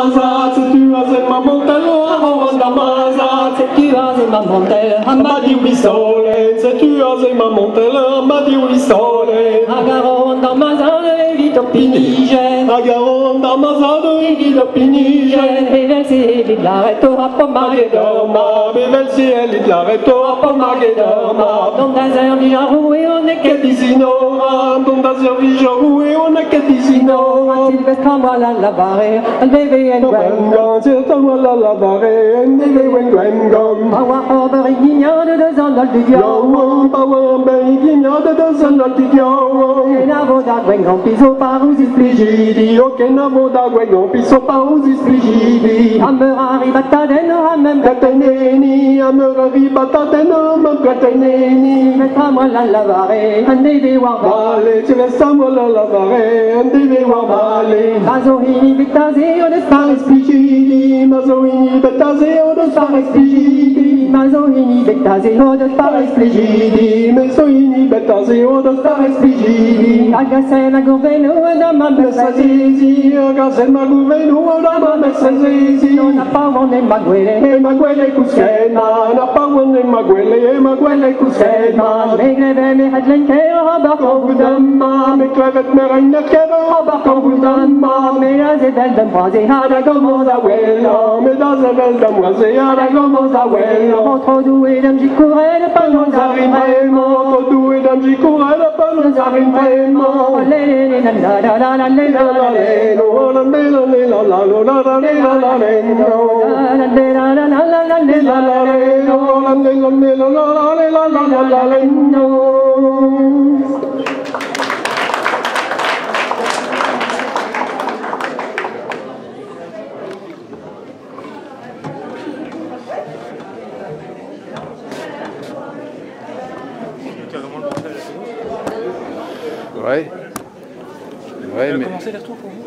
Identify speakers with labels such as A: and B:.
A: Damaza, tu as un mamontel, Damaza, tu as un mamontel, Amadi Wissole, tu as un mamontel, Amadi Wissole, Agaron Damaza, Vito Pinigen, Agaron Damaza, Vito Pinigen, Bevelsi, Lidlareto, Apomagedorma, Bevelsi, Lidlareto, Apomagedorma, Don Dazer, Vijarou, et on est Kedisino, Don Dazer, Vijarou, et on est Kedisino, Sylvestre, voilà la barre, al bébé en Gwengon, Sylvestre, voilà la barre, en bébé en Gwengon, Power Harbor, Ignion, de deux ans dans le Dion, Power Harbor, Ignion, de deux ans dans le Dion, et la voda Gwengon, Piso, Parousis, Pligidi, ok, la voda Gwengon, Piso, Parousis, Pligidi, Amerari, Bataden, Amem, Gateneni, Amerari, Bataden, Amem, Gateneni, Sylvestre, voilà la barre, en bébé Warbale, Sylvestre, voilà la barre, en bébé Warbale, Mazohini, Betazeo, de Spares, Pligidi, Mazohini, Betazeo, de Spares, Pligidi, Mazohini, Betazeo, de Spares, Pligidi, Mazohini, Betazeo, de Spares, Pligidi, Agasen, Agoveno, Dama, Messazizi, Agasen, Agoveno, Dama, Messazizi, on n'a pas monné Maguele, Maguele, Kuskena, n'a pas monné Maguele, Maguele, Kuskena, Megreve, Mehadlenke, Rabako, Budama, Meklevet, Merenke, Rabako, Budama, Merazebel, Dembrazeada, Gomozahuelo, Medazebel, Dembrazeada, Gomozahuelo, Entre doué d'un Jicouré, de Panonzarin Remo, Entre doué d'un Jicouré, de Panonzarin Remo, Lélé, la la la la la la la la la la la la.
B: Ouais. Ouais, mais...
C: Commencer les retours pour vous.